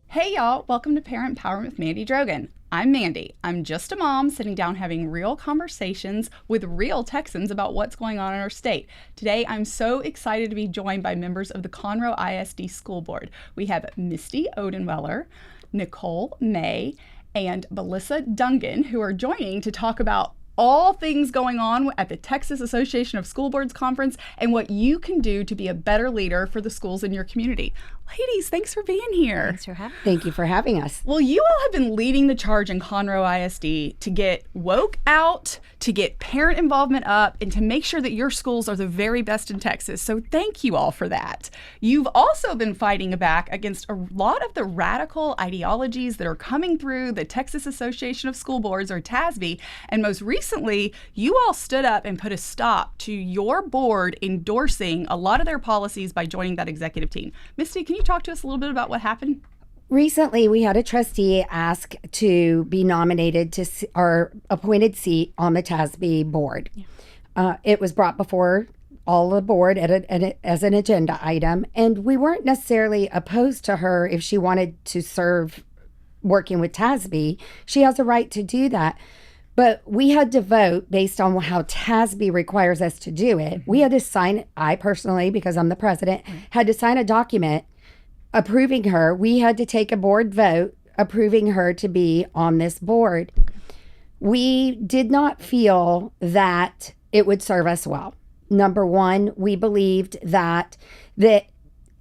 Hey y'all, welcome to Parent Empowerment with Mandy Drogin. I'm Mandy. I'm just a mom sitting down having real conversations with real Texans about what's going on in our state. Today, I'm so excited to be joined by members of the Conroe ISD School Board. We have Misty Odenweller, Nicole May, and Melissa Dungan, who are joining to talk about all things going on at the Texas Association of School Boards Conference and what you can do to be a better leader for the schools in your community. Ladies, thanks for being here. Thanks for having us. Thank you for having us. Well, you all have been leading the charge in Conroe ISD to get woke out, to get parent involvement up, and to make sure that your schools are the very best in Texas. So thank you all for that. You've also been fighting back against a lot of the radical ideologies that are coming through the Texas Association of School Boards, or TASBY, and most recently, you all stood up and put a stop to your board endorsing a lot of their policies by joining that executive team. Misty, can you talk to us a little bit about what happened? Recently, we had a trustee ask to be nominated to our appointed seat on the TASB board. Yeah. It was brought before all the board as an agenda item, and we weren't necessarily opposed to her if she wanted to serve working with TASB. She has a right to do that. But we had to vote based on how TASB requires us to do it. Mm-hmm. We had to sign, I personally, because I'm the president, had to sign a document approving her. We had to take a board vote approving her to be on this board. We did not feel that it would serve us well. Number one, we believed that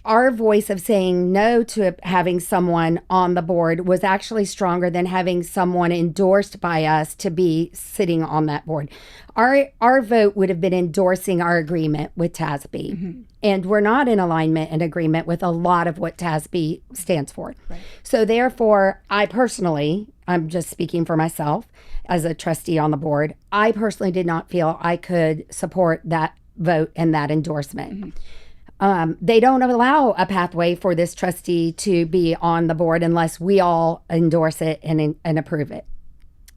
our voice of saying no to having someone on the board was actually stronger than having someone endorsed by us to be sitting on that board. Our vote would have been endorsing our agreement with TASB. Mm-hmm. And we're not in alignment and agreement with a lot of what TASB stands for. Right. So therefore, I'm just speaking for myself as a trustee on the board, I personally did not feel I could support that vote and that endorsement. Mm-hmm. They don't allow a pathway for this trustee to be on the board unless we all endorse it and approve it.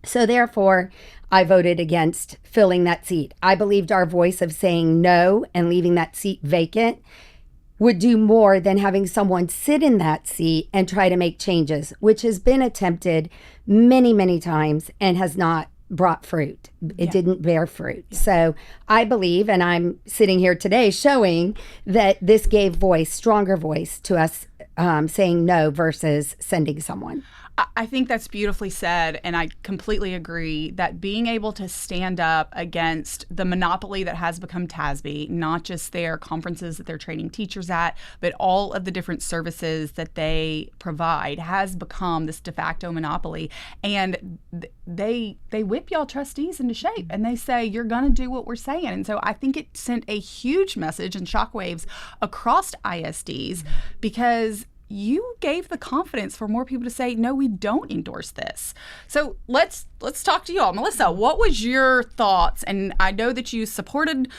So therefore, I voted against filling that seat. I believed our voice of saying no and leaving that seat vacant would do more than having someone sit in that seat and try to make changes, which has been attempted many, many times and has not brought fruit. It didn't bear fruit. Yeah. So I believe, and I'm sitting here today showing that this gave stronger voice to us saying no versus sending someone. I think that's beautifully said, and I completely agree that being able to stand up against the monopoly that has become TASB, not just their conferences that they're training teachers at, but all of the different services that they provide has become this de facto monopoly. And they whip y'all trustees into shape, and they say, you're going to do what we're saying. And so I think it sent a huge message and shockwaves across ISDs because you gave the confidence for more people to say, no, we don't endorse this. So let's talk to you all. Melissa, what was your thoughts? And I know that you supported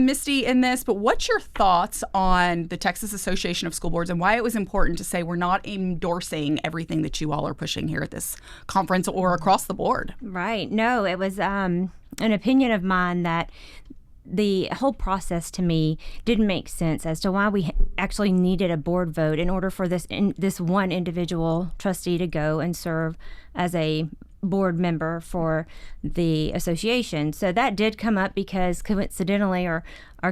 Misty in this, but what's your thoughts on the Texas Association of School Boards and why it was important to say we're not endorsing everything that you all are pushing here at this conference or across the board? Right. No, it was an opinion of mine that the whole process to me didn't make sense as to why we actually needed a board vote in order for this one individual trustee to go and serve as a board member for the association. So that did come up because coincidentally or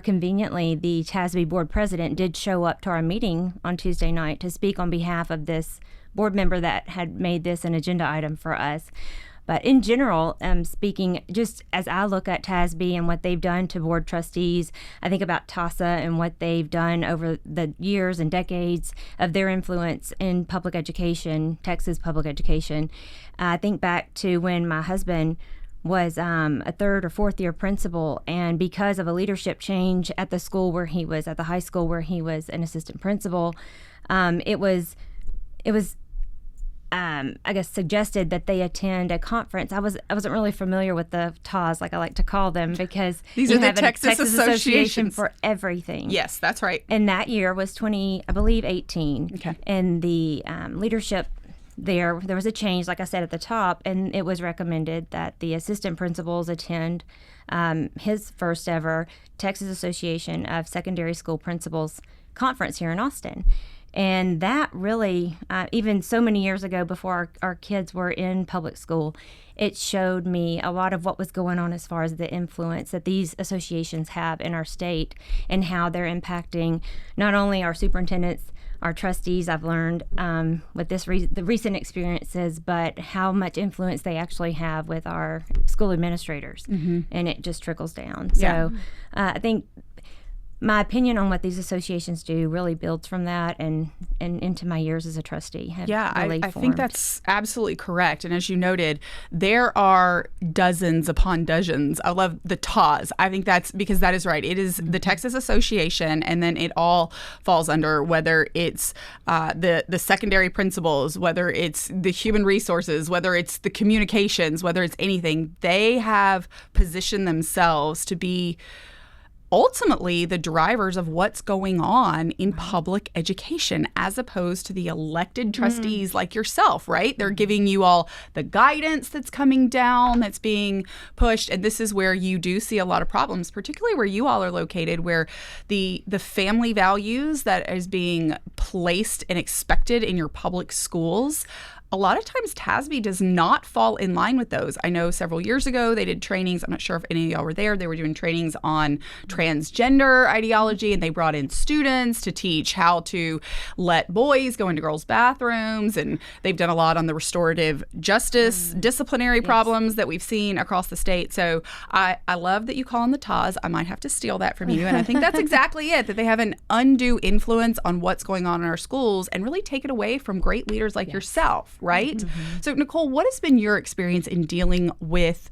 conveniently, the TASB board president did show up to our meeting on Tuesday night to speak on behalf of this board member that had made this an agenda item for us. But in general, speaking, just as I look at TASB and what they've done to board trustees, I think about TASA and what they've done over the years and decades of their influence in public education, Texas public education. I think back to when my husband was a third or fourth year principal, and because of a leadership change at the school where he was, at the high school where he was an assistant principal, it was I guess suggested that they attend a conference. I wasn't really familiar with the TAS, like I like to call them, because these are the Texas Association for everything. Yes, that's right. And that year was 18. Okay. And the leadership there was a change, like I said at the top, and it was recommended that the assistant principals attend his first ever Texas Association of Secondary School Principals conference here in Austin. And that really, even so many years ago before our kids were in public school, it showed me a lot of what was going on as far as the influence that these associations have in our state and how they're impacting not only our superintendents, our trustees, I've learned with the recent experiences, but how much influence they actually have with our school administrators. And it just trickles down. Yeah. So I think my opinion on what these associations do really builds from that and into my years as a trustee. I think that's absolutely correct. And as you noted, there are dozens upon dozens. I love the TAS. I think that's because that is right. It is the Texas Association, and then it all falls under whether it's the secondary principals, whether it's the human resources, whether it's the communications, whether it's anything. They have positioned themselves to be ultimately the drivers of what's going on in public education, as opposed to the elected trustees like yourself, right? They're giving you all the guidance that's coming down, that's being pushed. And this is where you do see a lot of problems, particularly where you all are located, where the family values that is being placed and expected in your public schools, a lot of times TASB does not fall in line with those. I know several years ago they did trainings. I'm not sure if any of y'all were there. They were doing trainings on transgender ideology, and they brought in students to teach how to let boys go into girls' bathrooms. And they've done a lot on the restorative justice, disciplinary problems that we've seen across the state. So I love that you call on the TAS. I might have to steal that from you. And I think that's exactly it, that they have an undue influence on what's going on in our schools and really take it away from great leaders like yourself. Right? So, Nicole, what has been your experience in dealing with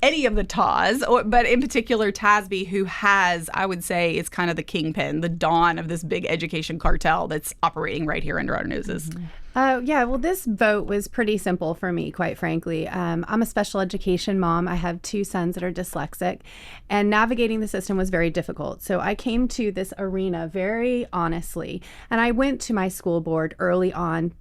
any of the TAS, but in particular TASB, who has, I would say, is kind of the kingpin, the dawn of this big education cartel that's operating right here under our noses? Well, this vote was pretty simple for me, quite frankly. I'm a special education mom. I have 2 sons that are dyslexic, and navigating the system was very difficult. So I came to this arena very honestly, and I went to my school board early on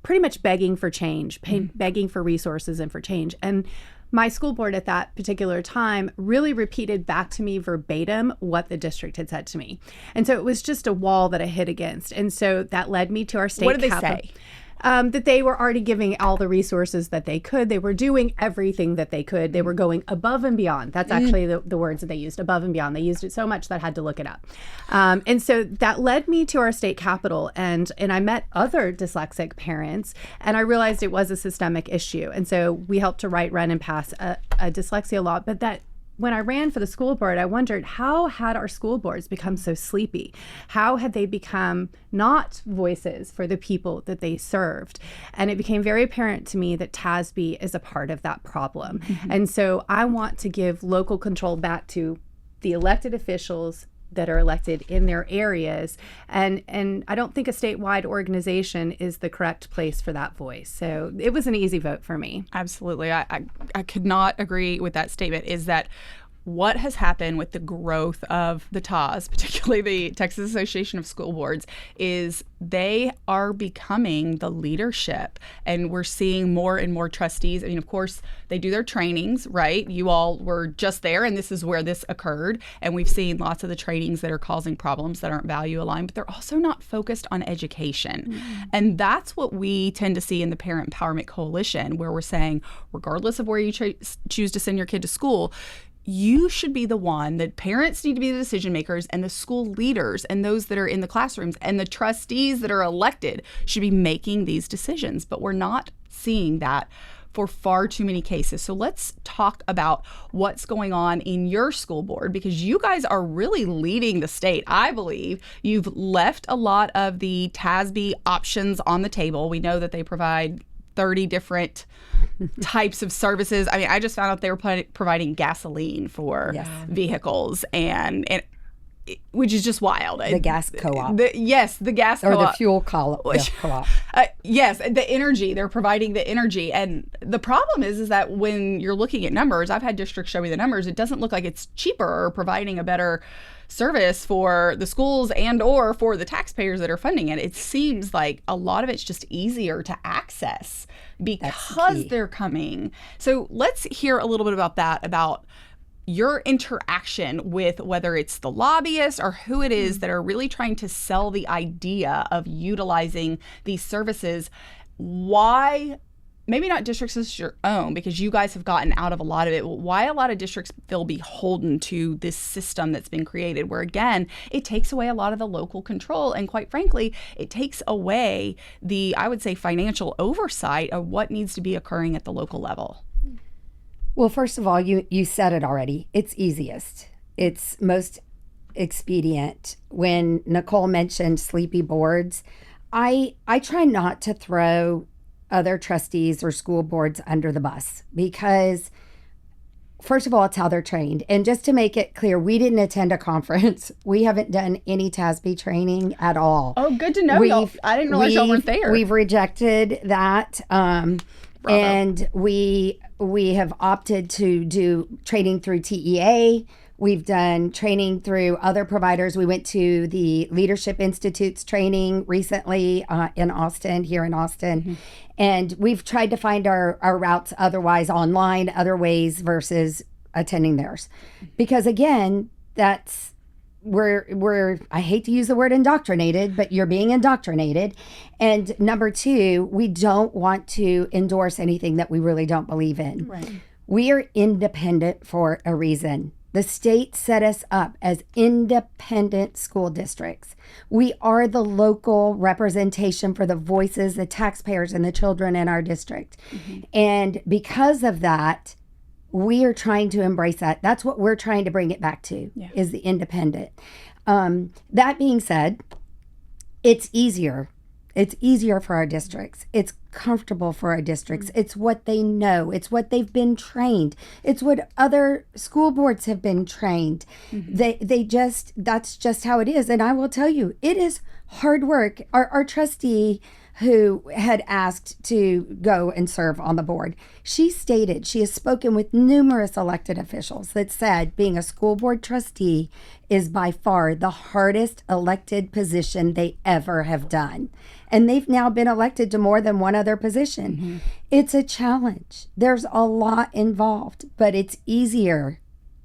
pretty much begging for change, begging for resources and for change. And my school board at that particular time really repeated back to me verbatim what the district had said to me. And so it was just a wall that I hit against. And so that led me to our state What did capital. they say? That they were already giving all the resources that they could. They were doing everything that they could. They were going above and beyond. That's actually the words that they used, above and beyond. They used it so much that I had to look it up. And so that led me to our state capitol, and I met other dyslexic parents, and I realized it was a systemic issue. And so we helped to run, and pass a dyslexia law. But that when I ran for the school board, I wondered, how had our school boards become so sleepy? How had they become not voices for the people that they served? And it became very apparent to me that TASB is a part of that problem. And so I want to give local control back to the elected officials that are elected in their areas. And I don't think a statewide organization is the correct place for that voice. So it was an easy vote for me. Absolutely. I could not agree with that statement. Is that what has happened with the growth of the TAS, particularly the Texas Association of School Boards, is they are becoming the leadership. And we're seeing more and more trustees. I mean, of course, they do their trainings, right? You all were just there, and this is where this occurred. And we've seen lots of the trainings that are causing problems that aren't value aligned, but they're also not focused on education. And that's what we tend to see in the Parent Empowerment Coalition, where we're saying, regardless of where you choose to send your kid to school, you should be the one that parents need to be the decision makers, and the school leaders and those that are in the classrooms and the trustees that are elected should be making these decisions. But we're not seeing that for far too many cases. So let's talk about what's going on in your school board, because you guys are really leading the state. I believe you've left a lot of the TASB options on the table. We know that they provide 30 different types of services. I mean, I just found out they were providing gasoline for vehicles, and which is just wild. The gas co-op. Yes, the gas or co-op. the fuel co-op. Yes, the energy. They're providing the energy. And the problem is that when you're looking at numbers, I've had districts show me the numbers, it doesn't look like it's cheaper or providing a better service for the schools and or for the taxpayers that are funding it. It seems like a lot of it's just easier to access because they're coming. So let's hear a little bit about that, about your interaction with whether it's the lobbyists or who it is that are really trying to sell the idea of utilizing these services. Why, maybe not districts as your own, because you guys have gotten out of a lot of it, why a lot of districts feel beholden to this system that's been created, where again, it takes away a lot of the local control. And quite frankly, it takes away the, I would say, financial oversight of what needs to be occurring at the local level. Well, first of all, you said it already. It's easiest. It's most expedient. When Nicole mentioned sleepy boards, I try not to throw other trustees or school boards under the bus, because first of all, it's how they're trained. And just to make it clear, we didn't attend a conference. We haven't done any TASB training at all. Oh, good to know. Y'all. I didn't realize y'all weren't there. We've rejected that. And we have opted to do training through TEA. We've done training through other providers. We went to the Leadership Institute's training recently in Austin, here in Austin. Mm-hmm. And we've tried to find our routes otherwise online, other ways versus attending theirs. Because again, that's we're I hate to use the word indoctrinated, but you're being indoctrinated. And number two, we don't want to endorse anything that we really don't believe in. Right. We are independent for a reason. The state set us up as independent school districts. We are the local representation for the voices, the taxpayers, and the children in our district. Mm-hmm. And because of that, we are trying to embrace that. That's what we're trying to bring it back to, is the independent. That being said, it's easier. It's easier for our districts. It's comfortable for our districts. Mm-hmm. It's what they know. It's what they've been trained. It's what other school boards have been trained. Mm-hmm. That's just how it is. And I will tell you, it is hard work. Our trustee who had asked to go and serve on the board, she stated she has spoken with numerous elected officials that said being a school board trustee is by far the hardest elected position they ever have done. And they've now been elected to more than one other position. Mm-hmm. It's a challenge. There's a lot involved, but it's easier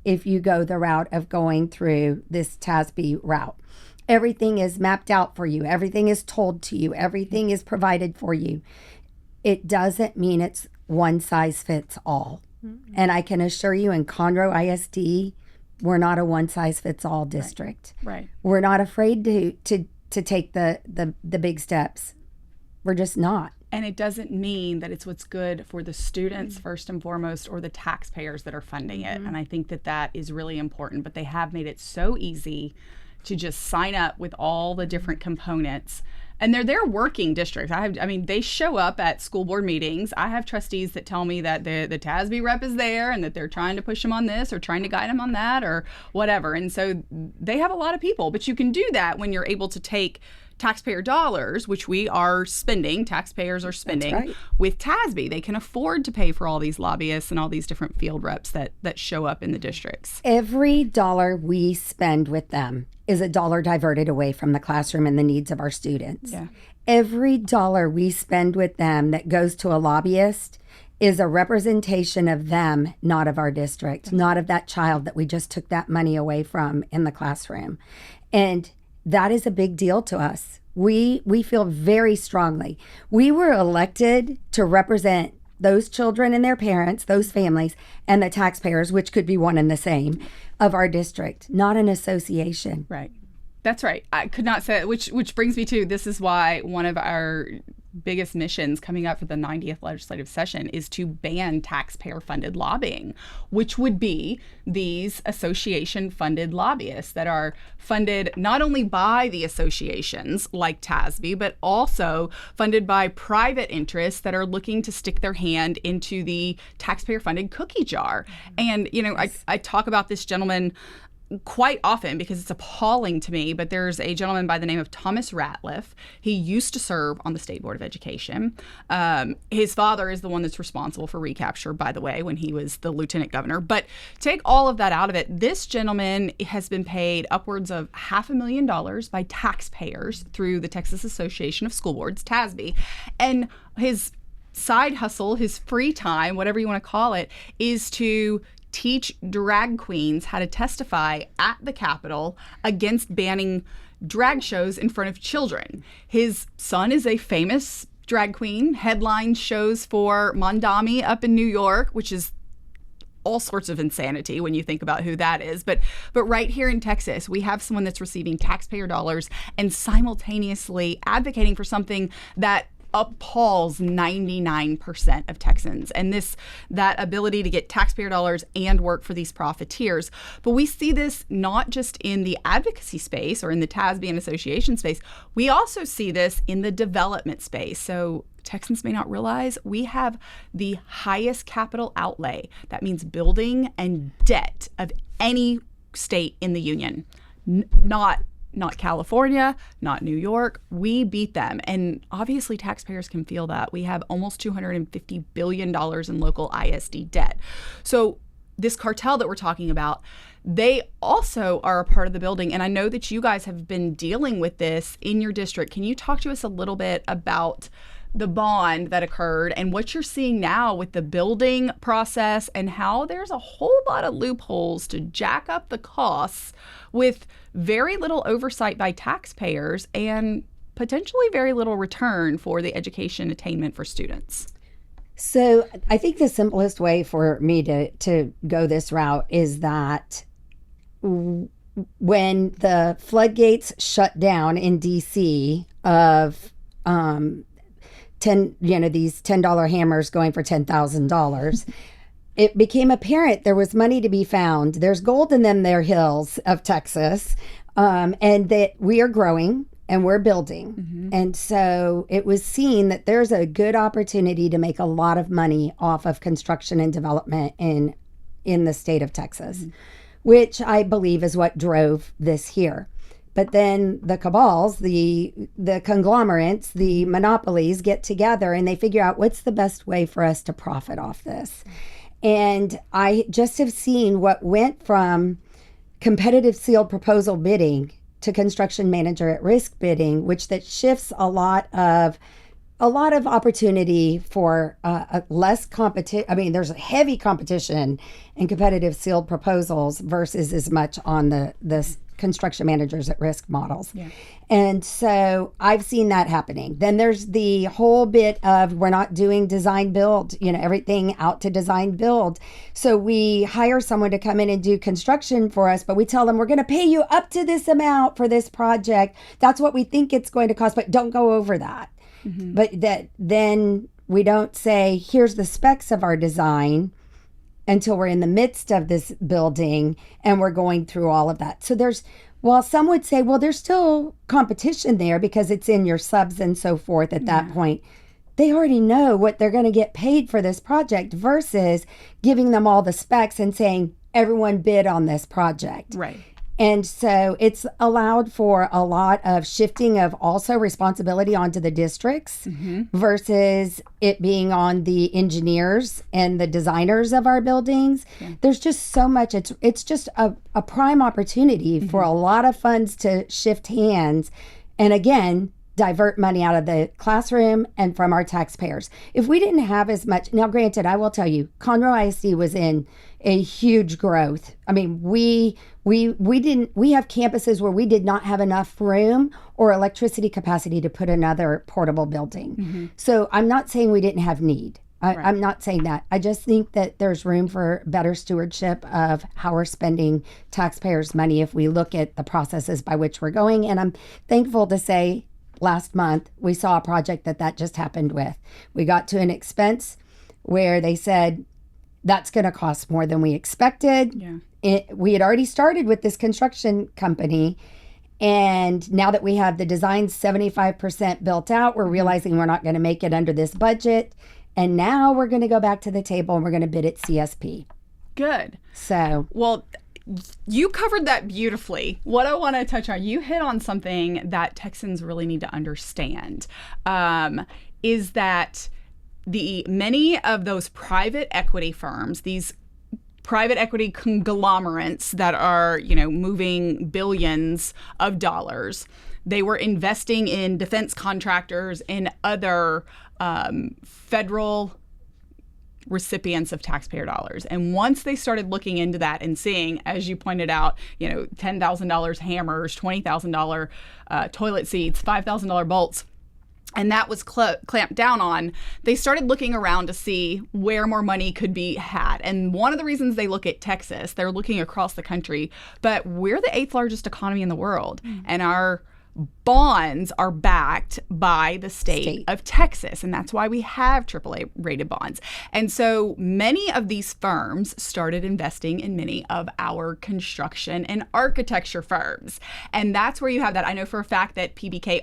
if you go the route of going through this TASB route. Everything is mapped out for you. Everything is told to you. Everything is provided for you. It doesn't mean it's one size fits all. Mm-hmm. And I can assure you in Conroe ISD, we're not a one size fits all district. Right. We're not afraid to take the big steps. We're just not. And it doesn't mean that it's what's good for the students first and foremost, or the taxpayers that are funding it. And I think that is really important. But they have made it so easy to just sign up with all the different components. And they're working districts. They show up at school board meetings. I have trustees that tell me that the TASB rep is there and that they're trying to push them on this or trying to guide them on that or whatever. And so they have a lot of people. But you can do that when you're able to take taxpayer dollars, which we are spending, taxpayers are spending, right, with TASB. They can afford to pay for all these lobbyists and all these different field reps that show up in the districts. Every dollar we spend with them is a dollar diverted away from the classroom and the needs of our students. Yeah. Every dollar we spend with them that goes to a lobbyist is a representation of them, not of our district, not of that child that we just took that money away from in the classroom. And that is a big deal to us. We feel very strongly. We were elected to represent those children and their parents, those families, and the taxpayers, which could be one and the same, of our district, not an association. Right. That's right. I could not say, which brings me to, this is why one of our biggest missions coming up for the 90th legislative session is to ban taxpayer-funded lobbying, which would be these association-funded lobbyists that are funded not only by the associations like TASB, but also funded by private interests that are looking to stick their hand into the taxpayer-funded cookie jar. And, I talk about this gentleman quite often, because it's appalling to me, but there's a gentleman by the name of Thomas Ratliff. He used to serve on the State Board of Education. His father is the one that's responsible for recapture, by the way, when he was the lieutenant governor. But take all of that out of it. This gentleman has been paid upwards of $500,000 by taxpayers through the Texas Association of School Boards, TASB. And his side hustle, his free time, whatever you want to call it, is to teach drag queens how to testify at the Capitol against banning drag shows in front of children. His son is a famous drag queen, headline shows for Mondami up in New York, which is all sorts of insanity when you think about who that is. But right here in Texas, we have someone that's receiving taxpayer dollars and simultaneously advocating for something that appalls 99% of Texans, and that ability to get taxpayer dollars and work for these profiteers. But we see this not just in the advocacy space or in the TASB and association space, we also see this in the development space. So Texans may not realize we have the highest capital outlay, that means building and debt, of any state in the union. Not California, not New York. We beat them. And obviously taxpayers can feel that. We have almost $250 billion in local ISD debt. So this cartel that we're talking about, they also are a part of the building. And I know that you guys have been dealing with this in your district. Can you talk to us a little bit about the bond that occurred and what you're seeing now with the building process and how there's a whole lot of loopholes to jack up the costs with very little oversight by taxpayers and potentially very little return for the education attainment for students? So I think the simplest way for me to go this route is that when the floodgates shut down in DC of these $10 hammers going for $10,000, it became apparent there was money to be found. There's gold in them there hills of Texas, and that we are growing and we're building. Mm-hmm. And so it was seen that there's a good opportunity to make a lot of money off of construction and development in the state of Texas, mm-hmm. which I believe is what drove this here. But then the cabals, the conglomerates, the monopolies get together and they figure out what's the best way for us to profit off this. And I just have seen what went from competitive sealed proposal bidding to construction manager at risk bidding, which that shifts a lot of opportunity for less competition. I mean, there's a heavy competition in competitive sealed proposals versus as much on the construction managers at risk models. Yeah. And so I've seen that happening. Then there's the whole bit of we're not doing design build, everything out to design build. So we hire someone to come in and do construction for us, but we tell them we're going to pay you up to this amount for this project. That's what we think it's going to cost, but don't go over that. Mm-hmm. But then we don't say, here's the specs of our design until we're in the midst of this building and we're going through all of that. So while some would say, well, there's still competition there because it's in your subs and so forth at that point, they already know what they're going to get paid for this project versus giving them all the specs and saying, everyone bid on this project. Right. And so it's allowed for a lot of shifting of also responsibility onto the districts mm-hmm. versus it being on the engineers and the designers of our buildings. Yeah. There's just so much. It's just a prime opportunity mm-hmm. for a lot of funds to shift hands. And again, divert money out of the classroom and from our taxpayers. If we didn't have as much, now granted, I will tell you, Conroe ISD was in a huge growth. I mean, we have campuses where we did not have enough room or electricity capacity to put another portable building. Mm-hmm. So I'm not saying we didn't have need. I'm not saying that. I just think that there's room for better stewardship of how we're spending taxpayers' money if we look at the processes by which we're going. And I'm thankful to say last month, we saw a project that just happened with. We got to an expense where they said, that's going to cost more than we expected. Yeah. We had already started with this construction company. And now that we have the design 75% built out, we're realizing we're not going to make it under this budget. And now we're going to go back to the table and we're going to bid at CSP. Good. So, well, you covered that beautifully. What I want to touch on, you hit on something that Texans really need to understand, is that many of those private equity firms, these private equity conglomerates that are, moving billions of dollars, they were investing in defense contractors and other federal recipients of taxpayer dollars. And once they started looking into that and seeing, as you pointed out, $10,000 hammers, $20,000 toilet seats, $5,000 bolts, and that was clamped down on, they started looking around to see where more money could be had. And one of the reasons they look at Texas, they're looking across the country, but we're the 8th largest economy in the world. And our bonds are backed by the state of Texas, and that's why we have AAA rated bonds. And so many of these firms started investing in many of our construction and architecture firms, and that's where you have that. I know for a fact that Huckabee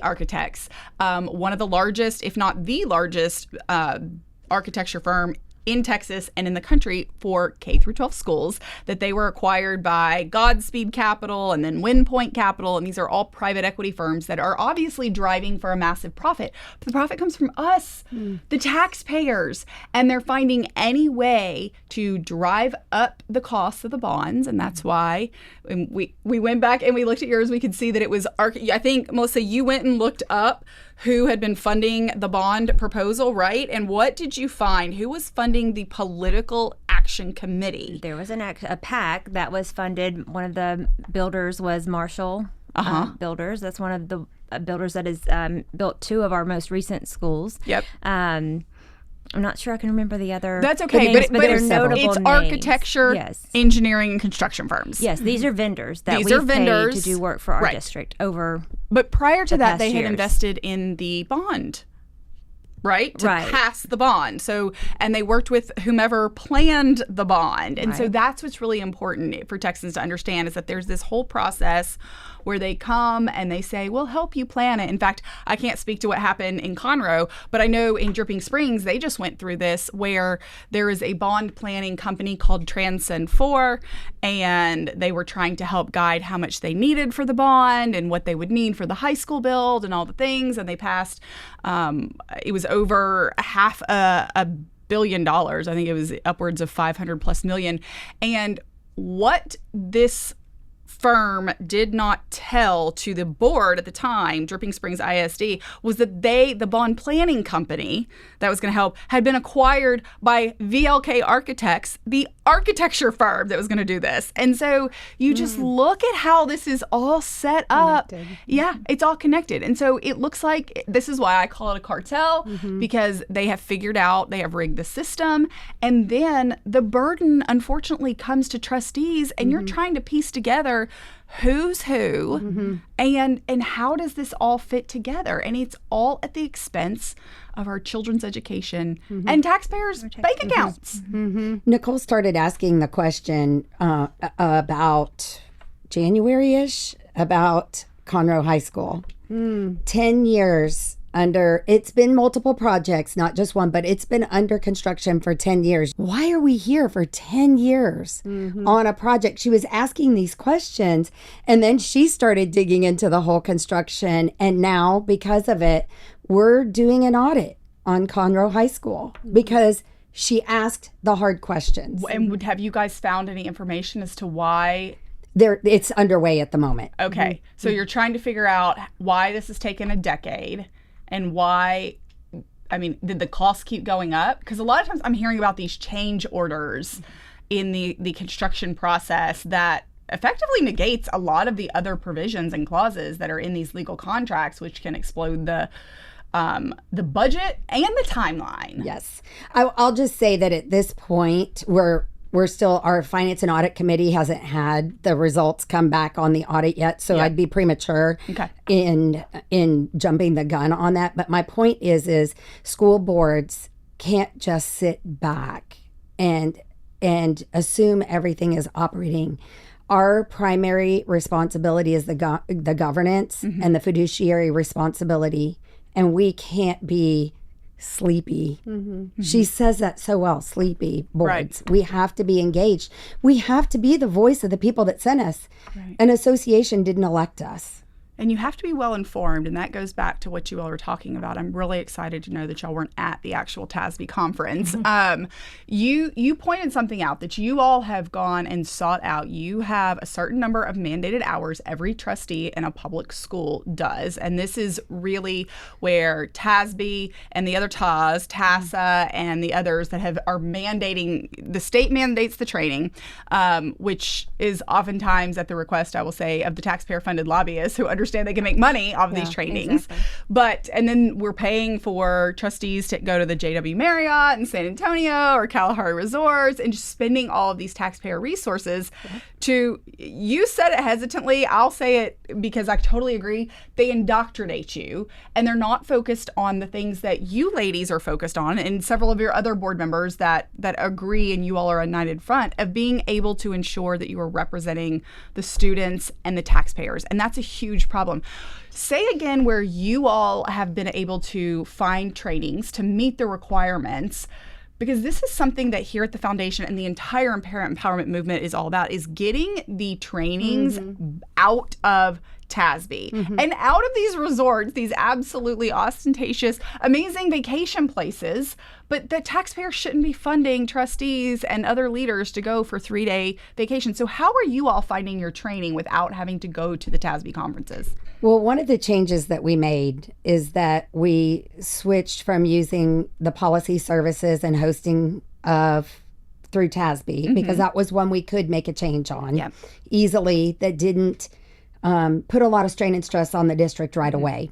Architects, one of the largest, if not the largest, architecture firm in Texas and in the country for K through 12 schools, that they were acquired by Godspeed Capital and then Windpoint Capital. And these are all private equity firms that are obviously driving for a massive profit. But the profit comes from us, the taxpayers. And they're finding any way to drive up the cost of the bonds. And that's why we went back and we looked at yours. We could see that it was, I think, Melissa, you went and looked up who had been funding the bond proposal, right? And what did you find? Who was funding the Political Action Committee? There was a PAC that was funded. One of the builders was Marshall Builders. That's one of the builders that has built 2 of our most recent schools. Yep. I'm not sure I can remember the other. That's okay, names, but they're notable it's names. architecture, engineering, and construction firms. Yes, these are vendors that these we are vendors pay to do work for our district over. But prior to that, they had years. invested in the bond, right? To pass the bond. So, and they worked with whomever planned the bond. And so that's what's really important for Texans to understand, is that there's this whole process where they come and they say, we'll help you plan it. In fact, I can't speak to what happened in Conroe, but I know in Dripping Springs, they just went through this, where there is a bond planning company called Transcend 4, and they were trying to help guide how much they needed for the bond and what they would need for the high school build and all the things. And they passed, it was over $500 million. I think it was upwards of 500 plus million. And what this firm did not tell to the board at the time, Dripping Springs ISD, was that the bond planning company that was going to help, had been acquired by VLK Architects, the architecture firm that was going to do this. And so you just look at how this is all set up. Yeah, it's all connected. And so it looks like, this is why I call it a cartel, because they have figured out, they have rigged the system. And then the burden, unfortunately, comes to trustees, and you're trying to piece together who's who and how does this all fit together. And it's all at the expense of our children's education and taxpayers' bank accounts. Nicole started asking the question about January-ish, about Conroe High School. 10 years under, it's been multiple projects, not just one, but it's been under construction for 10 years. Why are we here for 10 years on a project? She was asking these questions, and then she started digging into the whole construction. And now, because of it, we're doing an audit on Conroe High School because she asked the hard questions. And have you guys found any information as to why? It's underway at the moment. Okay. So you're trying to figure out why this has taken a decade. And why, I mean, did the costs keep going up? Because a lot of times I'm hearing about these change orders in the construction process that effectively negates a lot of the other provisions and clauses that are in these legal contracts, which can explode the budget and the timeline. Yes. I'll just say that at this point, we're still, our Finance and Audit Committee hasn't had the results come back on the audit yet, so I'd be premature in jumping the gun on that. But my point is school boards can't just sit back and assume everything is operating. Our primary responsibility is the governance and the fiduciary responsibility, and we can't be sleepy. She says that so well, sleepy boards. We have to be engaged. We have to be the voice of the people that sent us. An association didn't elect us. And you have to be well informed, and that goes back to what you all were talking about. I'm really excited to know that y'all weren't at the actual TASB conference. You pointed something out that you all have gone and sought out. You have a certain number of mandated hours every trustee in a public school does, and this is really where TASB and the other TAS, TASA, and the others that are mandating, the state mandates the training, which is oftentimes at the request, I will say, of the taxpayer-funded lobbyists who understand they can make money off of these trainings. And then we're paying for trustees to go to the JW Marriott in San Antonio or Kalahari Resorts and just spending all of these taxpayer resources to, you said it hesitantly, I'll say it because I totally agree, they indoctrinate you and they're not focused on the things that you ladies are focused on, and several of your other board members that agree, and you all are a united front of being able to ensure that you are representing the students and the taxpayers. And that's a huge problem. Say again where you all have been able to find trainings to meet the requirements, because this is something that here at the foundation and the entire parent empowerment movement is all about, is getting the trainings out of TASB and out of these resorts, these absolutely ostentatious, amazing vacation places, but the taxpayers shouldn't be funding trustees and other leaders to go for 3-day vacations. So how are you all finding your training without having to go to the TASB conferences? Well, one of the changes that we made is that we switched from using the policy services and hosting through TASB, because that was one we could make a change on easily, that didn't put a lot of strain and stress on the district right away,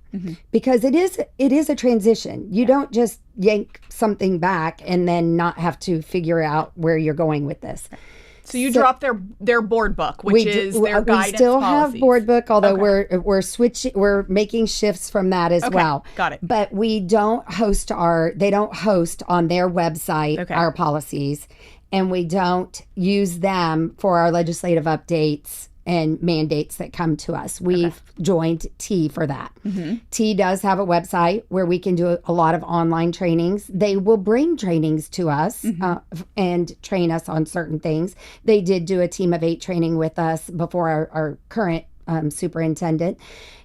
because it is a transition. You don't just yank something back and then not have to figure out where you're going with this. So you drop their board book, which is their guidance. We still policies. have board book, although we're switching, we're making shifts from that as well. Got it. But we don't host they don't host on their website our policies, and we don't use them for our legislative updates and mandates that come to us. We've joined T for that. T does have a website where we can do a lot of online trainings. They will bring trainings to us and train us on certain things. They did do a team of 8 training with us before our current superintendent.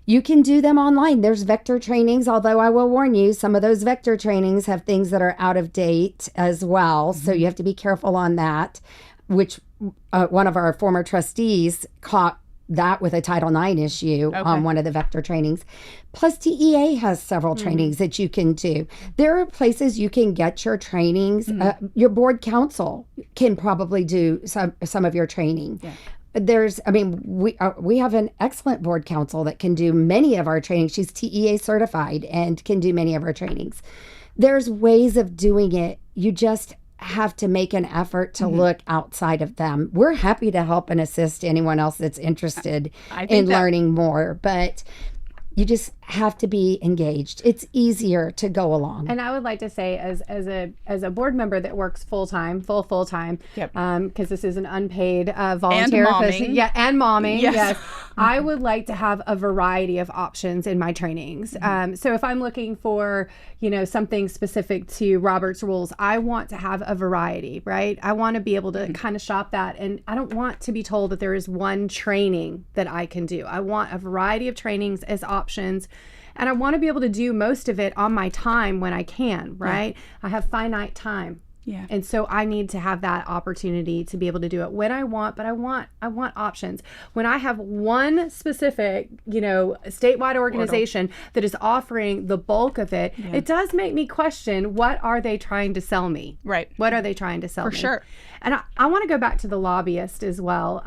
You can do them online. There's vector trainings, although I will warn you, some of those vector trainings have things that are out of date as well. So you have to be careful on that, which one of our former trustees caught that with a Title IX issue on one of the vector trainings. Plus, TEA has several trainings that you can do. There are places you can get your trainings. Your board council can probably do some of your training. We have an excellent board council that can do many of our trainings. She's TEA certified and can do many of our trainings. There's ways of doing it. You just have to make an effort to look outside of them. We're happy to help and assist anyone else that's interested in learning more, but you just have to be engaged. It's easier to go along. And I would like to say, as a board member that works full time, because this is an unpaid volunteer and momming. And momming, yes. I would like to have a variety of options in my trainings. So if I'm looking for, something specific to Robert's rules, I want to have a variety, right? I want to be able to kind of shop that, and I don't want to be told that there is one training that I can do. I want a variety of trainings as options. And I want to be able to do most of it on my time when I can, right? I have finite time. And so I need to have that opportunity to be able to do it when I want, but I want options. When I have one specific, statewide organization that is offering the bulk of it, it does make me question, what are they trying to sell me? Right. What are they trying to sell me? For sure. And I want to go back to the lobbyist as well.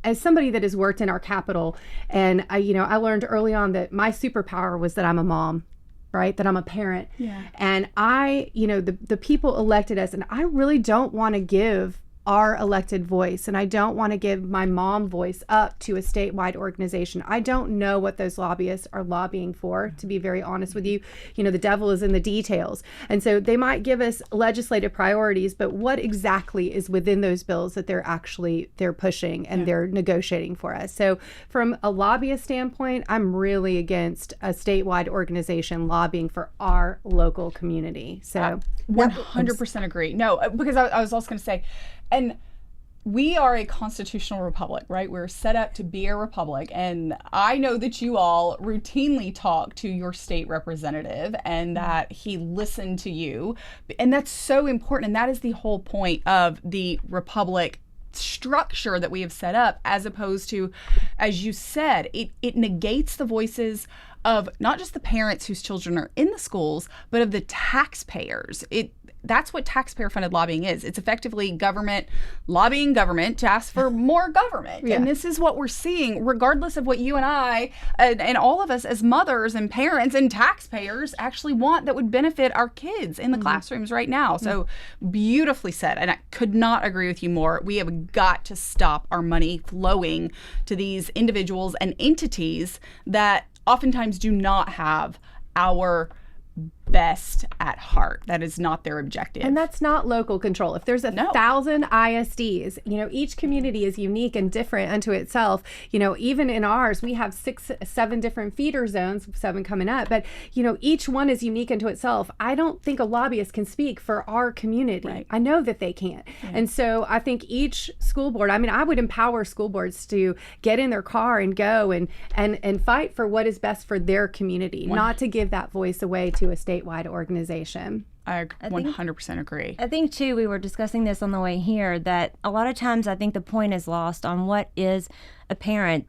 As somebody that has worked in our Capitol, and I learned early on that my superpower was that I'm a mom, right? That I'm a parent. And I, the people elected us, and I really don't want to give our elected voice, and I don't want to give my mom voice up to a statewide organization. I don't know what those lobbyists are lobbying for, to be very honest with you. You know, the devil is in the details. And so they might give us legislative priorities, but what exactly is within those bills that they're pushing and they're negotiating for us? So from a lobbyist standpoint, I'm really against a statewide organization lobbying for our local community. So 100% agree. No, because I was also going to say, and we are a constitutional republic, right? We're set up to be a republic. And I know that you all routinely talk to your state representative and that he listened to you. And that's so important. And that is the whole point of the republic structure that we have set up, as opposed to, as you said, it negates the voices of not just the parents whose children are in the schools, but of the taxpayers. That's what taxpayer-funded lobbying is. It's effectively government lobbying government to ask for more government. Yeah. And this is what we're seeing, regardless of what you and I and all of us as mothers and parents and taxpayers actually want that would benefit our kids in the classrooms right now. So beautifully said. And I could not agree with you more. We have got to stop our money flowing to these individuals and entities that oftentimes do not have our best at heart. That is not their objective. And that's not local control. If there's 1,000 ISDs, you know, each community is unique and different unto itself. You know, even in ours, we have 7 different feeder zones, 7 coming up, but you know, each one is unique unto itself. I don't think a lobbyist can speak for our community. Right. I know that they can't. Right. And so I think each school board, I mean, I would empower school boards to get in their car and go and fight for what is best for their community, not to give that voice away to a statewide organization. I 100% agree. I think, too, we were discussing this on the way here, that a lot of times I think the point is lost on what is a parent,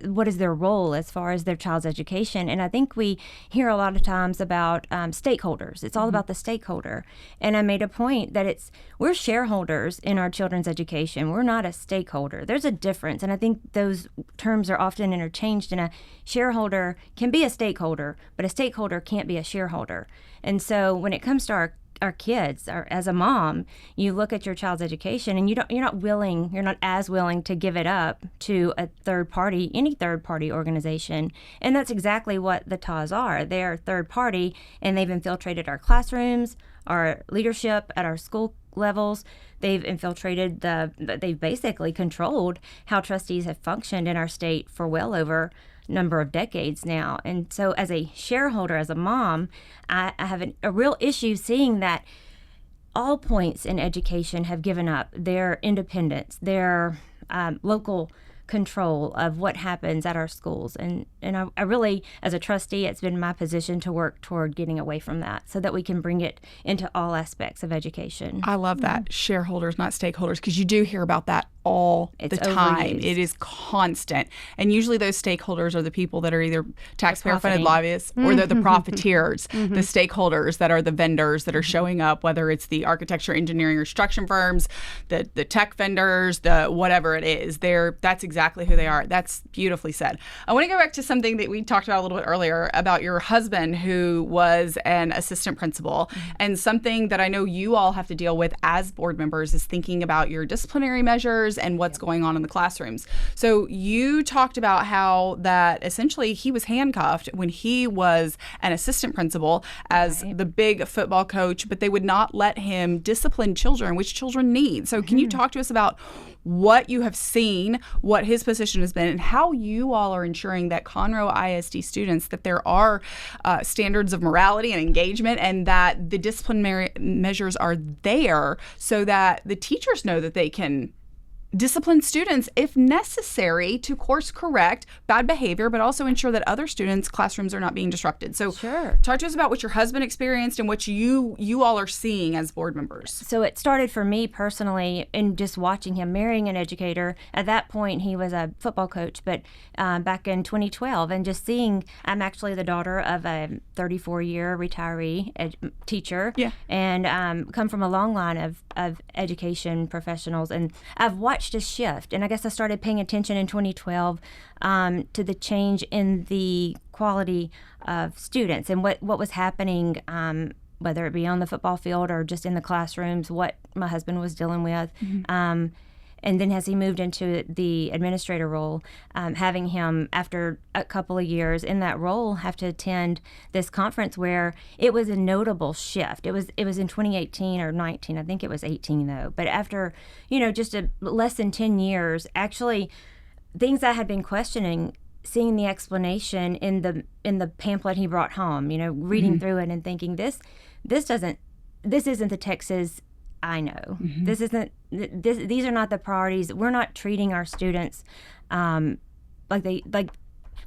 what is their role as far as their child's education. And I think we hear a lot of times about stakeholders. It's all about the stakeholder. And I made a point that we're shareholders in our children's education. We're not a stakeholder. There's a difference. And I think those terms are often interchanged. And a shareholder can be a stakeholder, but a stakeholder can't be a shareholder. And so when it comes to our kids, or as a mom, you look at your child's education and you're not as willing to give it up to a third party, any third party organization. And that's exactly what the TAS are. They're third party, and they've infiltrated our classrooms, our leadership at our school levels. They've infiltrated they've basically controlled how trustees have functioned in our state for well over number of decades now. And so as a shareholder, as a mom, I have a real issue seeing that all points in education have given up their independence, their local control of what happens at our schools. And I really, as a trustee, it's been my position to work toward getting away from that so that we can bring it into all aspects of education. I love that. Shareholders, not stakeholders, because you do hear about that all the time. Overused. It is constant. And usually those stakeholders are the people that are either taxpayer-funded lobbyists or they're the profiteers, the stakeholders that are the vendors that are showing up, whether it's the architecture, engineering, or construction firms, the tech vendors, the whatever it is. That's exactly who they are. That's beautifully said. I want to go back to something that we talked about a little bit earlier about your husband, who was an assistant principal. And something that I know you all have to deal with as board members is thinking about your disciplinary measures and what's going on in the classrooms. So you talked about how that essentially he was handcuffed when he was an assistant principal as the big football coach, but they would not let him discipline children, which children need. So can you talk to us about what you have seen, what his position has been, and how you all are ensuring that Conroe ISD students, that there are standards of morality and engagement, and that the disciplinary measures are there so that the teachers know that they can discipline students if necessary to course correct bad behavior, but also ensure that other students' classrooms are not being disrupted. So talk to us about what your husband experienced and what you all are seeing as board members. So it started for me personally in just watching him marrying an educator. At that point, he was a football coach, but back in 2012, and just seeing, I'm actually the daughter of a 34-year retiree teacher, and come from a long line of education professionals, and I've watched a shift, and I guess I started paying attention in 2012 to the change in the quality of students and what was happening whether it be on the football field or just in the classrooms, what my husband was dealing with. And then as he moved into the administrator role, having him, after a couple of years in that role, have to attend this conference where it was a notable shift. It was in 2018 or 19. I think it was 18, though. But after, just less than 10 years, actually, things I had been questioning, seeing the explanation in the pamphlet he brought home, reading through it and thinking, this isn't the Texas I know. These are not the priorities. We're not treating our students like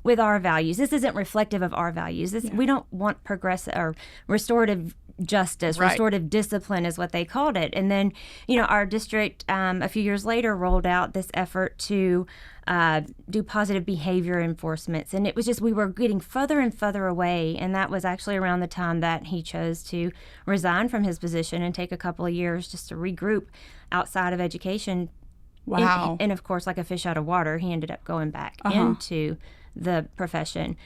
with our values. This isn't reflective of our values. We don't want progressive or restorative justice, restorative discipline is what they called it. And then, our district a few years later rolled out this effort to do positive behavior enforcements. And it was just, we were getting further and further away. And that was actually around the time that he chose to resign from his position and take a couple of years just to regroup outside of education. Wow. And of course, like a fish out of water, he ended up going back into the profession.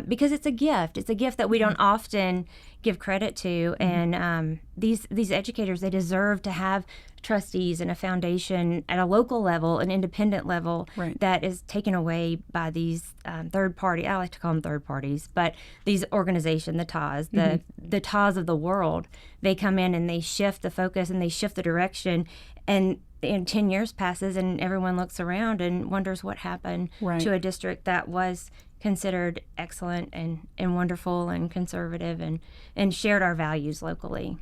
Because it's a gift. It's a gift that we don't often give credit to. And these educators, they deserve to have trustees and a foundation at a local level, an independent level, that is taken away by these third party, I like to call them third parties, but these organizations, the TAS, the TAS of the world, they come in and they shift the focus and they shift the direction. And 10 years passes and everyone looks around and wonders what happened to a district that was considered excellent and wonderful and conservative and shared our values locally.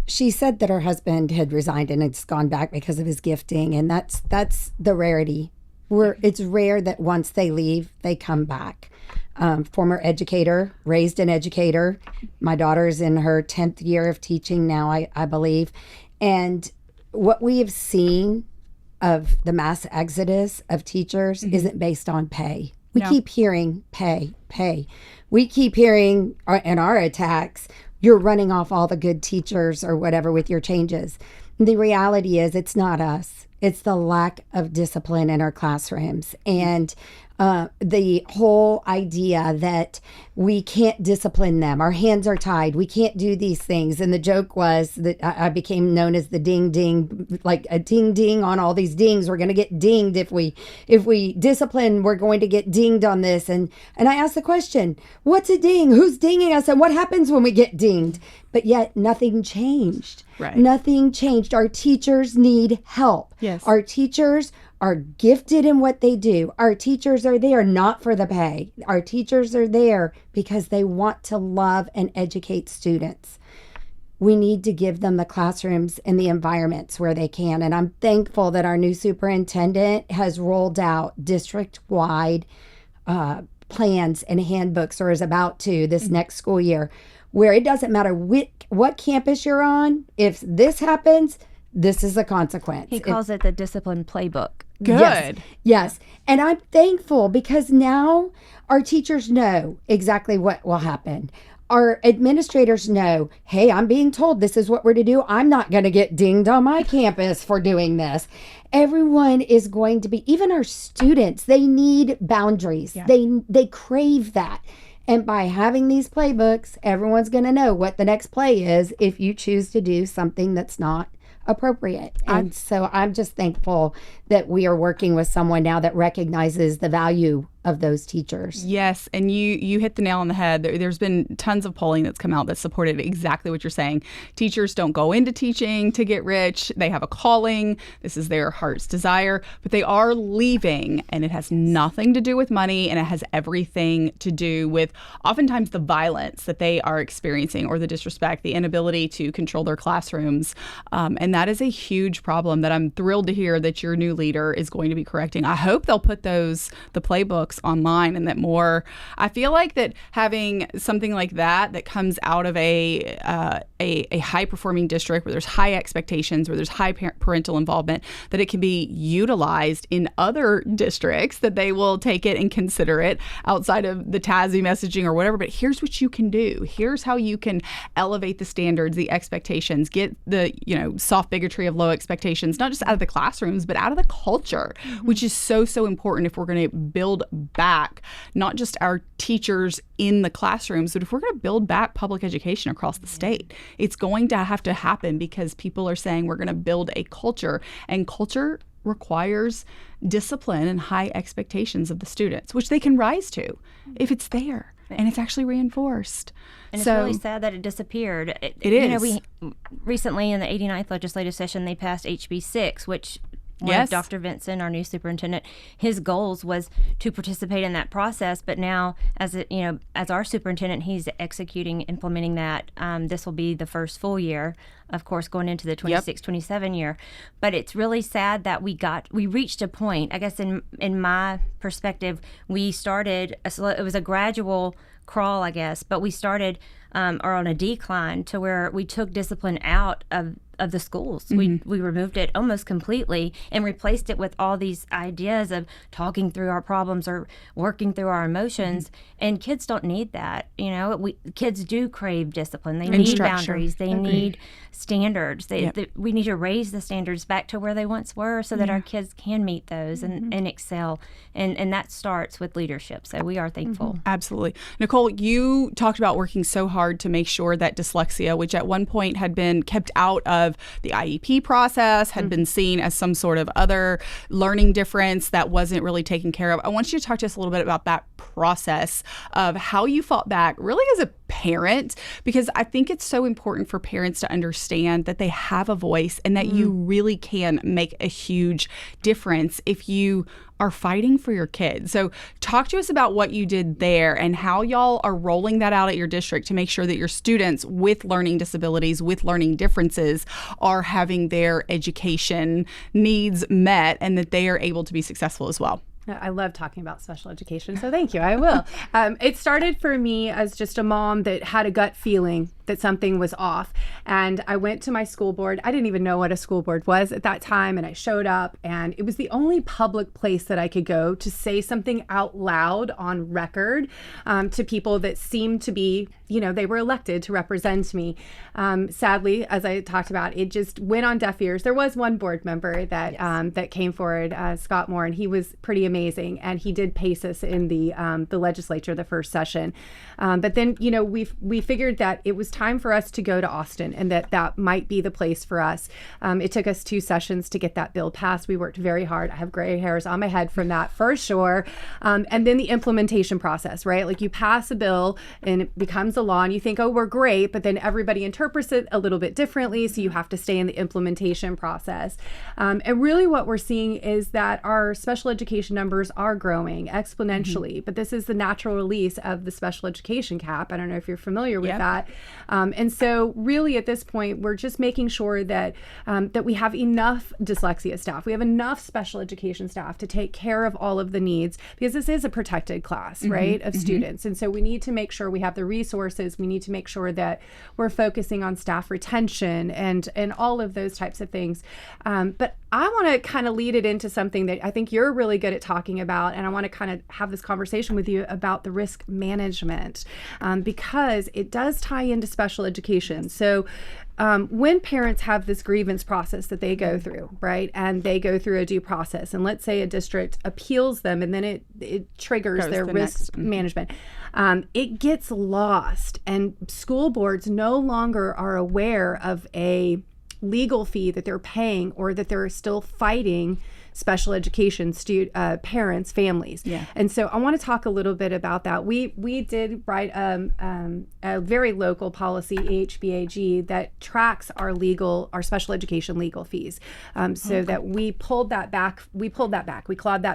She said that her husband had resigned and it's gone back because of his gifting, and that's the rarity. It's rare that once they leave, they come back. Former educator, raised an educator. My daughter's in her 10th year of teaching now, I believe. And what we have seen of the mass exodus of teachers isn't based on pay. We keep hearing pay. We keep hearing in our attacks, you're running off all the good teachers or whatever with your changes. The reality is it's not us. It's the lack of discipline in our classrooms. And the whole idea that we can't discipline them. Our hands are tied. We can't do these things. And the joke was that I became known as the ding ding, like a ding ding on all these dings. We're going to get dinged if we discipline. We're going to get dinged on this. And I asked the question, what's a ding? Who's dinging us? And what happens when we get dinged? But yet nothing changed. Nothing changed. Our teachers need help. Yes. Our teachers are gifted in what they do. Our teachers are there not for the pay. Our teachers are there because they want to love and educate students. We need to give them the classrooms and the environments where they can. And I'm thankful that our new superintendent has rolled out district-wide plans and handbooks, or is about to this next school year, where it doesn't matter what campus you're on. If this happens, this is a consequence. He calls it the discipline playbook. Good. Yes. And I'm thankful because now our teachers know exactly what will happen. Our administrators know, hey, I'm being told this is what we're to do. I'm not going to get dinged on my campus for doing this. Everyone is going to be, even our students, they need boundaries. Yeah. They crave that. And by having these playbooks, everyone's going to know what the next play is if you choose to do something that's not appropriate. And so I'm just thankful that we are working with someone now that recognizes the value of those teachers. Yes, and you hit the nail on the head. There's been tons of polling that's come out that supported exactly what you're saying. Teachers don't go into teaching to get rich. They have a calling. This is their heart's desire, but they are leaving, and it has nothing to do with money, and it has everything to do with oftentimes the violence that they are experiencing, or the disrespect, the inability to control their classrooms. And that is a huge problem that I'm thrilled to hear that your new leader is going to be correcting. I hope they'll put the playbooks online, and that more, I feel like that having something like that comes out of a high performing district where there's high expectations, where there's high parental involvement, that it can be utilized in other districts, that they will take it and consider it outside of the TASBY messaging or whatever. But here's what you can do. Here's how you can elevate the standards, the expectations, get the soft bigotry of low expectations, not just out of the classrooms, but out of the culture, which is so important if we're going to build build back not just our teachers in the classrooms, but if we're going to build back public education across the state, it's going to have to happen because people are saying we're going to build a culture, and culture requires discipline and high expectations of the students, which they can rise to if it's there and it's actually reinforced. And so, it's really sad that it disappeared. It is. You know, we recently in the 89th legislative session, they passed HB 6, which yes. Dr. Vinson, our new superintendent, his goals was to participate in that process. But now, as our superintendent, he's executing, implementing that. This will be the first full year, of course, going into the 26-27 year. But it's really sad that we reached a point. I guess in my perspective, we started. It was a gradual crawl, I guess, but we started or on a decline to where we took discipline out of the schools. Mm-hmm. We removed it almost completely and replaced it with all these ideas of talking through our problems or working through our emotions. Mm-hmm. And kids don't need that. You know, kids do crave discipline. They need boundaries. They need standards. We need to raise the standards back to where they once were so that our kids can meet those and excel. And that starts with leadership. So we are thankful. Mm-hmm. Absolutely. Nicole, you talked about working so hard to make sure that dyslexia, which at one point had been kept out of the IEP process, had been seen as some sort of other learning difference that wasn't really taken care of. I want you to talk to us a little bit about that process of how you fought back, really as a parent, because I think it's so important for parents to understand that they have a voice and that you really can make a huge difference if you are fighting for your kids. So talk to us about what you did there and how y'all are rolling that out at your district to make sure that your students with learning disabilities, with learning differences, are having their education needs met and that they are able to be successful as well. I love talking about special education, so thank you. I will. It started for me as just a mom that had a gut feeling that something was off. And I went to my school board. I didn't even know what a school board was at that time. And I showed up, and it was the only public place that I could go to say something out loud on record to people that seemed to be, they were elected to represent me. Sadly, as I talked about, it just went on deaf ears. There was one board member that that came forward, Scott Moore, and he was pretty amazing. And he did pace us in the legislature the first session. But then, we figured that it was time for us to go to Austin and that might be the place for us. It took us 2 sessions to get that bill passed. We worked very hard. I have gray hairs on my head from that for sure. And then the implementation process, right? Like you pass a bill and it becomes a law and you think, oh, we're great, but then everybody interprets it a little bit differently. So you have to stay in the implementation process. And really what we're seeing is that our special education numbers are growing exponentially, but this is the natural release of the special education cap. I don't know if you're familiar with that. And so really at this point, we're just making sure that that we have enough dyslexia staff. We have enough special education staff to take care of all of the needs, because this is a protected class, right, of students. And so we need to make sure we have the resources. We need to make sure that we're focusing on staff retention and all of those types of things. But I want to kind of lead it into something that I think you're really good at talking about, and I want to kind of have this conversation with you about the risk management, because it does tie into special education. So when parents have this grievance process that they go through, right, and they go through a due process, and let's say a district appeals them, and then it triggers their risk management, it gets lost, and school boards no longer are aware of a legal fee that they're paying or that they're still fighting special education parents, families. And so I want to talk a little bit about that. We did write a very local policy, HBAG, that tracks our special education legal fees, that we pulled that back. We clawed that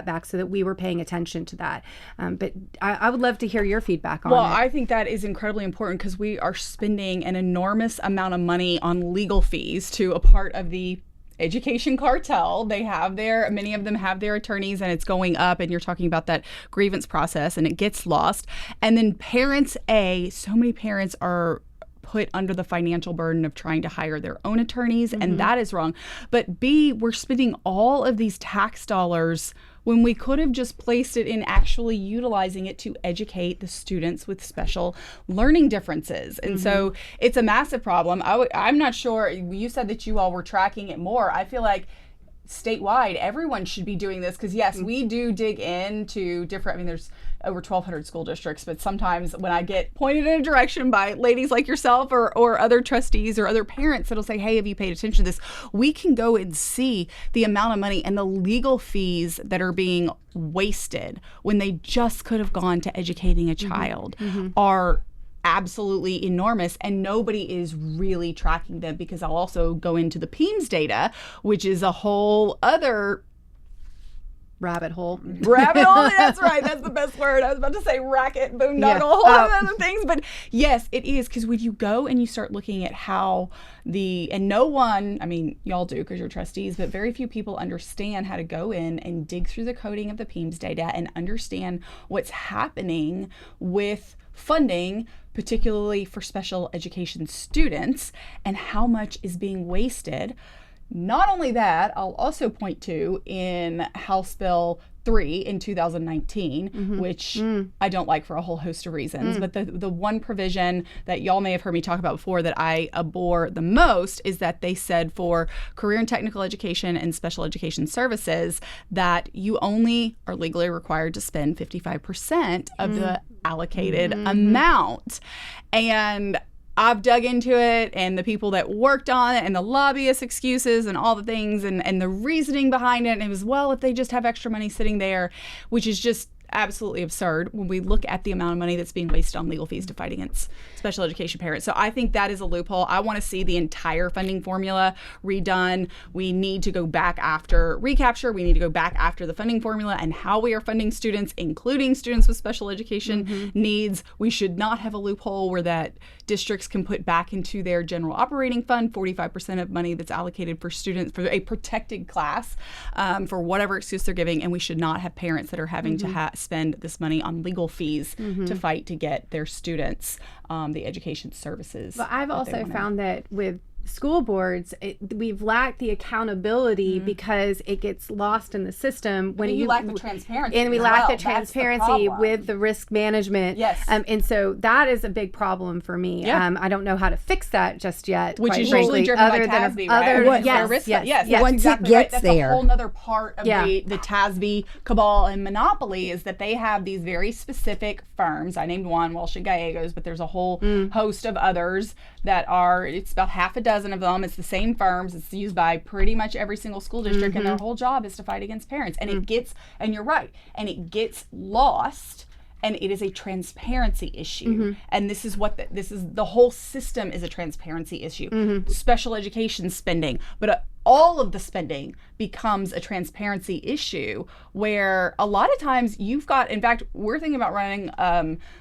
back so that we were paying attention to that. But I would love to hear your feedback on it. Well, I think that is incredibly important because we are spending an enormous amount of money on legal fees to a part of the education cartel. Many of them have their attorneys, and it's going up, and you're talking about that grievance process, and it gets lost. And then so many parents are put under the financial burden of trying to hire their own attorneys, and that is wrong. But B, we're spending all of these tax dollars when we could have just placed it in actually utilizing it to educate the students with special learning differences. And so it's a massive problem. I'm not sure, you said that you all were tracking it more. I feel like statewide, everyone should be doing this, because yes, we do dig into different, I mean, there's over 1,200 school districts, but sometimes when I get pointed in a direction by ladies like yourself or other trustees or other parents that'll say, hey, have you paid attention to this? We can go and see the amount of money and the legal fees that are being wasted when they just could have gone to educating a child are absolutely enormous, and nobody is really tracking them, because I'll also go into the PEMS data, which is a whole other rabbit hole. That's right, that's the best word. I was about to say racket, boondoggle, a whole lot of other things, but yes, it is, because when you go and you start looking at how and no one, I mean, y'all do because you're trustees, but very few people understand how to go in and dig through the coding of the PEMS data and understand what's happening with funding, particularly for special education students, and how much is being wasted. Not only that, I'll also point to in House Bill 3 in 2019, which I don't like for a whole host of reasons, but the one provision that y'all may have heard me talk about before that I abhor the most is that they said for career and technical education and special education services that you only are legally required to spend 55% of the allocated amount. And I've dug into it, and the people that worked on it and the lobbyist excuses and all the things and the reasoning behind it. And it was, well, if they just have extra money sitting there, which is just absolutely absurd when we look at the amount of money that's being wasted on legal fees to fight against special education parents. So I think that is a loophole. I want to see the entire funding formula redone. We need to go back after recapture. We need to go back after the funding formula and how we are funding students, including students with special education needs. We should not have a loophole where that districts can put back into their general operating fund 45% of money that's allocated for students for a protected class for whatever excuse they're giving, and we should not have parents that are having to spend this money on legal fees to fight to get their students the education services. But I've also found that with school boards, we've lacked the accountability because it gets lost in the system when you lack the transparency, and we lack the transparency with the risk management. Yes, and so that is a big problem for me. I don't know how to fix that just yet. Which is usually driven by TASB, right? Yes. Once exactly it gets right. That's there, a whole other part of the TASB cabal and monopoly is that they have these very specific firms. I named one, Walsh and Gallegos, but there's a whole host of others that are. It's about half a dozen of them. It's the same firms. It's used by pretty much every single school district, and their whole job is to fight against parents. And it gets, and you're right, and it gets lost. And it is a transparency issue. And this is what the whole system is a transparency issue. Special education spending, but all of the spending becomes a transparency issue where a lot of times you've got, in fact, we're thinking about running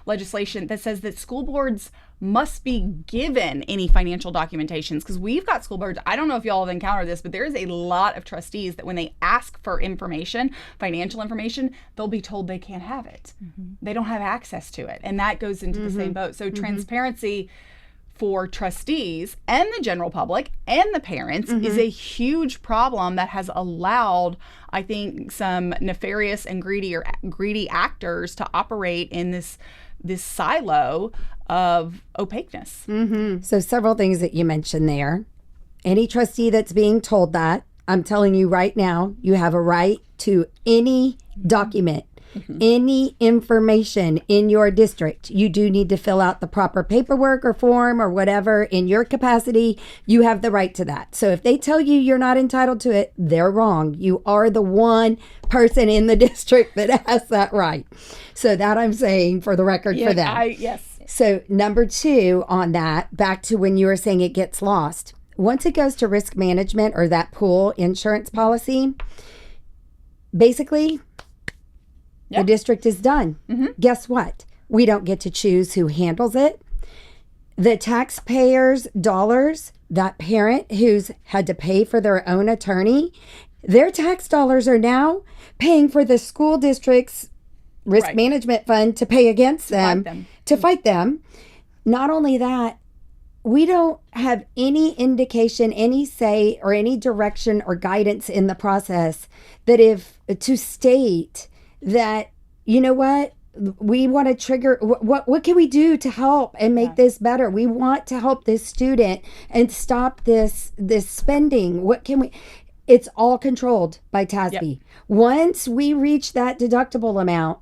legislation that says that school boards must be given any financial documentations, because we've got school boards, I don't know if y'all have encountered this, but there is a lot of trustees that when they ask for information, financial information, they'll be told they can't have it. They don't have access to it. And that goes into the same boat. So transparency for trustees and the general public and the parents is a huge problem that has allowed, I think, some nefarious and greedy actors to operate in this silo of opaqueness. So several things that you mentioned there. Any trustee that's being told that, I'm telling you right now, you have a right to any document, any information in your district. You do need to fill out the proper paperwork or form or whatever in your capacity. You have the right to that. So if they tell you you're not entitled to it, they're wrong. You are the one person in the district that has that right. So that I'm saying for the record for them. Yes. So number two on that, back to when you were saying it gets lost. Once it goes to risk management or that pool insurance policy, basically the district is done. Guess what? We don't get to choose who handles it. The taxpayers' dollars, that parent who's had to pay for their own attorney, their tax dollars are now paying for the school district's risk management fund to pay against them, to fight them. Not only that, we don't have any indication, any say, or any direction or guidance in the process that to state that, you know what, we want to trigger, what can we do to help and make this better? We want to help this student and stop this spending. What can we, It's all controlled by TASB. Once we reach that deductible amount,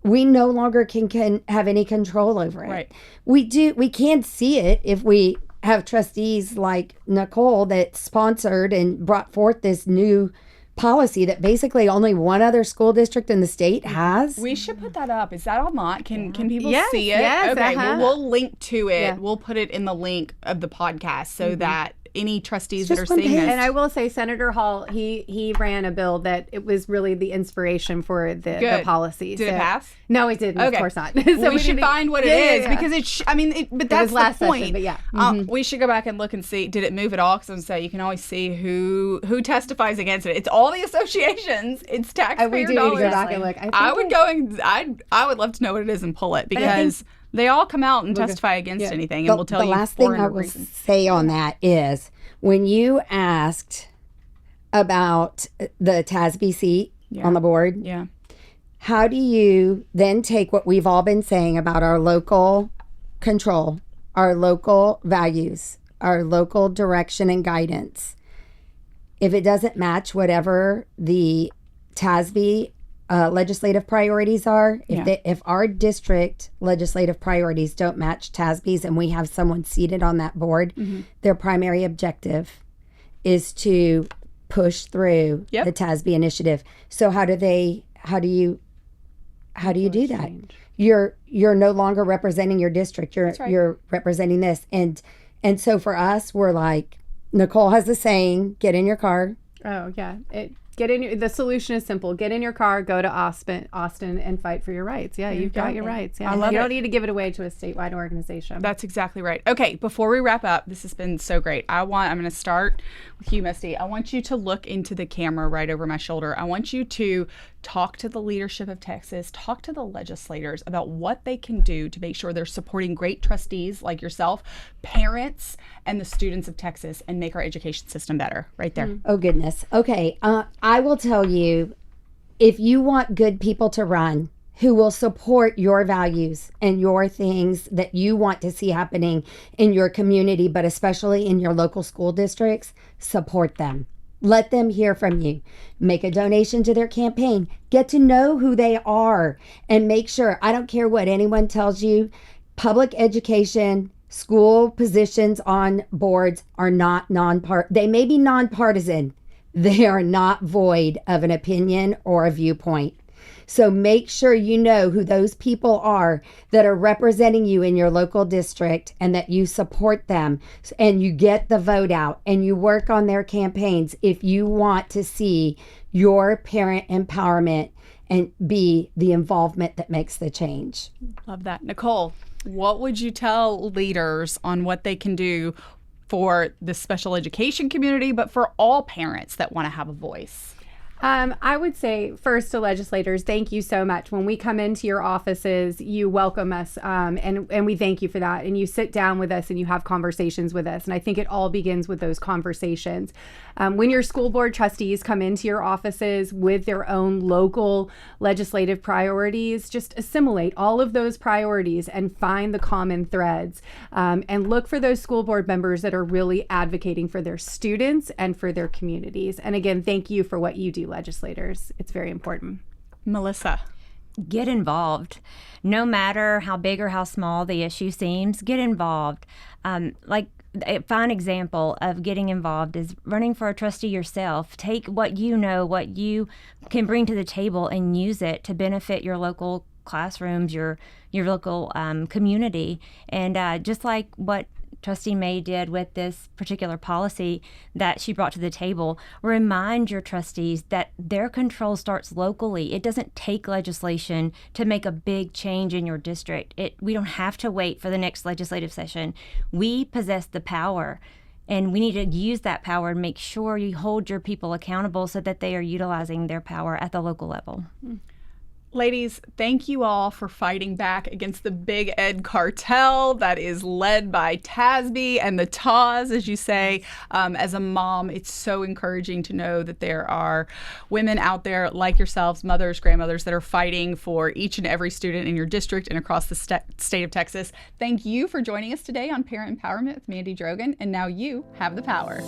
we no longer can have any control over it. Right. We can see it if we have trustees like Nicole that sponsored and brought forth this new policy that basically only one other school district in the state has. We should put that up. Is that online? Can people Yes, see it? yes, Okay, uh-huh. we'll link to it. Yeah. We'll put it in the link of the podcast so that any trustees It's that are just one seeing page. this. And I will say, Senator Hall, he ran a bill that it was really the inspiration for the Good. policy. Did it pass? No, it didn't. Okay. Of course not. So we should find what it is because it. But that's was last the point. session, but yeah. We should go back and look and see. Did it move at all? Because I'm saying you can always see who testifies against it. It's all the associations. It's taxpayer we do need to dollars. go back and look. I would go and I would love to know what it is and pull it because they all come out and testify against anything, and we'll tell the you. last thing I 400 will reasons. say on that is when you asked about the TASB seat on the board, Yeah. how do you then take what we've all been saying about our local control, our local values, our local direction and guidance? If it doesn't match whatever the TASB legislative priorities are, if our district legislative priorities don't match TASB's and we have someone seated on that board, their primary objective is to push through the TASB initiative. So how do you do that? You're no longer representing your district. You're representing this. And so for us, we're like, Nicole has the saying, get in your car. Oh yeah. The solution is simple. Get in your car, go to Austin, and fight for your rights. Yeah, you've got your rights. Yeah. I love you it. don't need to give it away to a statewide organization. That's exactly right. Okay, before we wrap up, this has been so great. I'm going to start with you, Misty. I want you to look into the camera right over my shoulder. I want you to talk to the leadership of Texas, talk to the legislators about what they can do to make sure they're supporting great trustees like yourself, parents, and the students of Texas, and make our education system better. Right there. Oh, goodness. Okay. I will tell you, if you want good people to run who will support your values and your things that you want to see happening in your community, but especially in your local school districts, support them. Let them hear from you. Make a donation to their campaign. Get to know who they are and make sure, I don't care what anyone tells you, public education, school positions on boards are not they may be nonpartisan. They are not void of an opinion or a viewpoint. So make sure you know who those people are that are representing you in your local district and that you support them and you get the vote out and you work on their campaigns if you want to see your parent empowerment and be the involvement that makes the change. Love that. Nicole, what would you tell leaders on what they can do for the special education community, but for all parents that want to have a voice? I would say first to legislators, thank you so much. When we come into your offices, you welcome us, and we thank you for that. And you sit down with us and you have conversations with us. And I think it all begins with those conversations. When your school board trustees come into your offices with their own local legislative priorities, just assimilate all of those priorities and find the common threads, and look for those school board members that are really advocating for their students and for their communities. And again, thank you for what you do, legislators. It's very important. Melissa. Get involved. No matter how big or how small the issue seems, get involved. Like a fine example of getting involved is running for a trustee yourself. Take what you know, what you can bring to the table, and use it to benefit your local classrooms, your local community. And just like what Trustee May did with this particular policy that she brought to the table, remind your trustees that their control starts locally. It doesn't take legislation to make a big change in your district. We don't have to wait for the next legislative session. We possess the power, and we need to use that power and make sure you hold your people accountable so that they are utilizing their power at the local level. Ladies, thank you all for fighting back against the big ed cartel that is led by TASB and the TAS, as you say. As a mom, it's so encouraging to know that there are women out there like yourselves, mothers, grandmothers, that are fighting for each and every student in your district and across the state of Texas. Thank you for joining us today on Parent Empowerment with Mandy Drogin. And now you have the power.